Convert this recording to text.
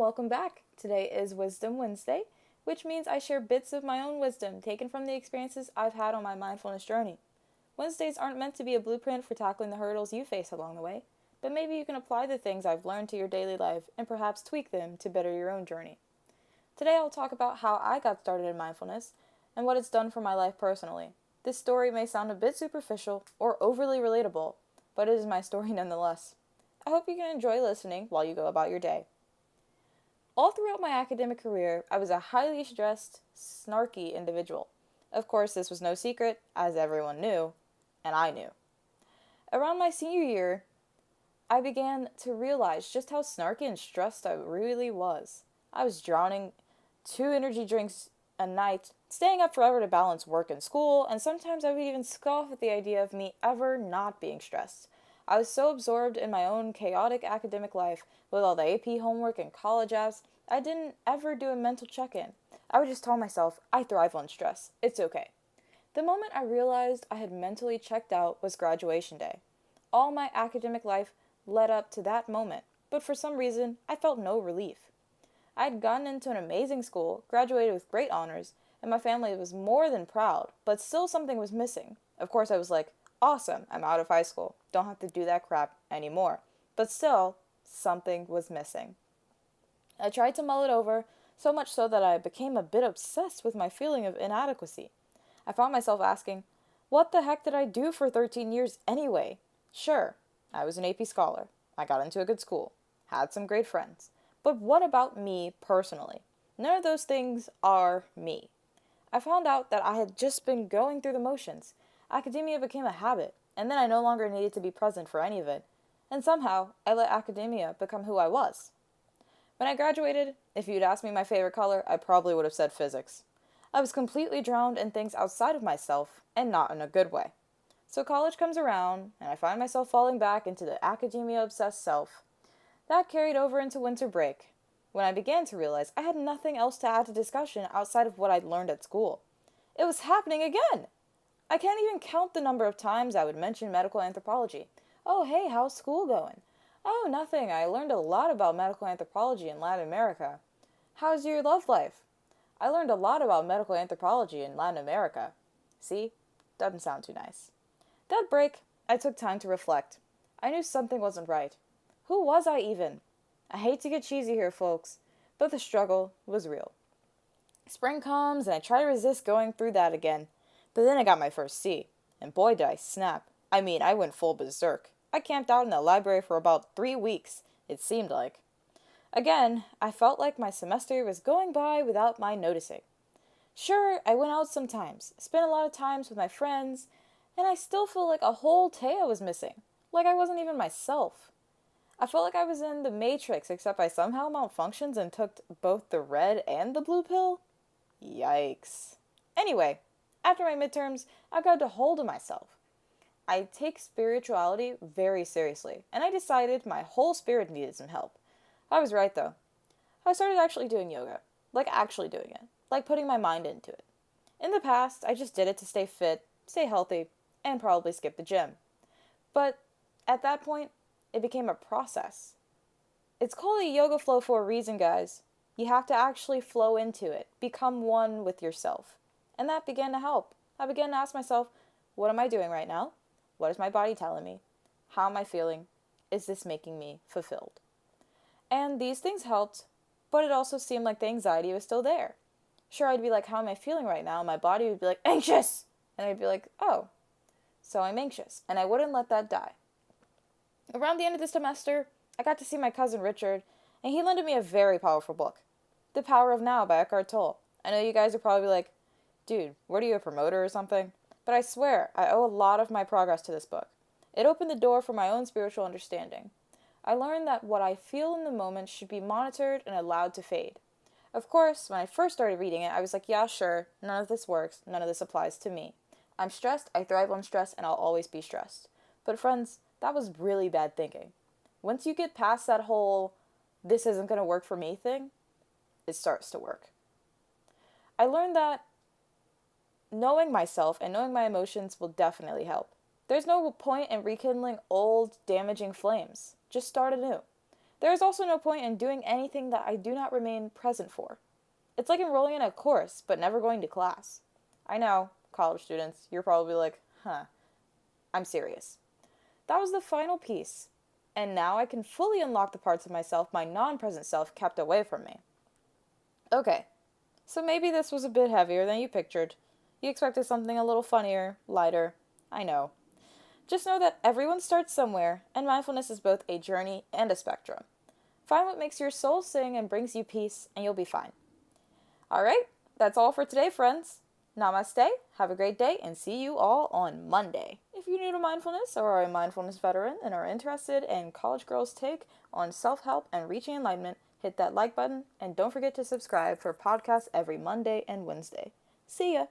welcome back. Today is Wisdom Wednesday, which means I share bits of my own wisdom taken from the experiences I've had on my mindfulness journey. Wednesdays aren't meant to be a blueprint for tackling the hurdles you face along the way, but maybe you can apply the things I've learned to your daily life and perhaps tweak them to better your own journey. Today I'll talk about how I got started in mindfulness and what it's done for my life personally. This story may sound a bit superficial or overly relatable, but it is my story nonetheless. I hope you can enjoy listening while you go about your day. All throughout my academic career, I was a highly stressed, snarky individual. Of course, this was no secret, as everyone knew, and I knew. Around my senior year, I began to realize just how snarky and stressed I really was. I was drowning 2 energy drinks a night, staying up forever to balance work and school, and sometimes I would even scoff at the idea of me ever not being stressed. I was so absorbed in my own chaotic academic life with all the AP homework and college apps, I didn't ever do a mental check-in. I would just tell myself, I thrive on stress. It's okay. The moment I realized I had mentally checked out was graduation day. All my academic life led up to that moment, but for some reason, I felt no relief. I had gotten into an amazing school, graduated with great honors, and my family was more than proud, but still something was missing. Of course, I was like, awesome, I'm out of high school. Don't have to do that crap anymore. But still, something was missing. I tried to mull it over, so much so that I became a bit obsessed with my feeling of inadequacy. I found myself asking, what the heck did I do for 13 years anyway? Sure, I was an AP scholar. I got into a good school. Had some great friends. But what about me personally? None of those things are me. I found out that I had just been going through the motions. Academia became a habit, and then I no longer needed to be present for any of it. And somehow, I let academia become who I was. When I graduated, if you'd asked me my favorite color, I probably would have said physics. I was completely drowned in things outside of myself, and not in a good way. So college comes around, and I find myself falling back into the academia-obsessed self. That carried over into winter break, when I began to realize I had nothing else to add to discussion outside of what I'd learned at school. It was happening again! I can't even count the number of times I would mention medical anthropology. Oh, hey, how's school going? Oh, nothing. I learned a lot about medical anthropology in Latin America. How's your love life? I learned a lot about medical anthropology in Latin America. See? Doesn't sound too nice. That break, I took time to reflect. I knew something wasn't right. Who was I even? I hate to get cheesy here, folks, but the struggle was real. Spring comes, and I try to resist going through that again. But then I got my first C, and boy did I snap. I mean, I went full berserk. I camped out in the library for about 3 weeks, it seemed like. Again, I felt like my semester was going by without my noticing. Sure, I went out sometimes, spent a lot of times with my friends, and I still feel like a whole Taya was missing, like I wasn't even myself. I felt like I was in the Matrix, except I somehow malfunctioned and took both the red and the blue pill. Yikes. Anyway, after my midterms, I got a hold of myself. I take spirituality very seriously, and I decided my whole spirit needed some help. I was right, though. I started actually doing yoga. Like actually doing it. Like putting my mind into it. In the past, I just did it to stay fit, stay healthy, and probably skip the gym. But at that point, it became a process. It's called a yoga flow for a reason, guys. You have to actually flow into it, become one with yourself. And that began to help. I began to ask myself, what am I doing right now? What is my body telling me? How am I feeling? Is this making me fulfilled? And these things helped, but it also seemed like the anxiety was still there. Sure, I'd be like, how am I feeling right now? My body would be like, anxious! And I'd be like, oh, so I'm anxious. And I wouldn't let that die. Around the end of the semester, I got to see my cousin Richard, and he lended me a very powerful book, The Power of Now by Eckhart Tolle. I know you guys are probably like, dude, what are you, a promoter or something? But I swear, I owe a lot of my progress to this book. It opened the door for my own spiritual understanding. I learned that what I feel in the moment should be monitored and allowed to fade. Of course, when I first started reading it, I was like, yeah, sure, none of this works, none of this applies to me. I'm stressed, I thrive on stress, and I'll always be stressed. But friends, that was really bad thinking. Once you get past that whole, this isn't going to work for me thing, it starts to work. I learned that knowing myself and knowing my emotions will definitely help. There's no point in rekindling old, damaging flames. Just start anew. There is also no point in doing anything that I do not remain present for. It's like enrolling in a course, but never going to class. I know, college students, you're probably like, huh, I'm serious. That was the final piece, and now I can fully unlock the parts of myself my non-present self kept away from me. Okay, so maybe this was a bit heavier than you pictured. You expected something a little funnier, lighter. I know. Just know that everyone starts somewhere, and mindfulness is both a journey and a spectrum. Find what makes your soul sing and brings you peace, and you'll be fine. Alright, that's all for today, friends. Namaste, have a great day, and see you all on Monday. If you're new to mindfulness or are a mindfulness veteran and are interested in College Girl's take on self-help and reaching enlightenment, hit that like button, and don't forget to subscribe for podcasts every Monday and Wednesday. See ya!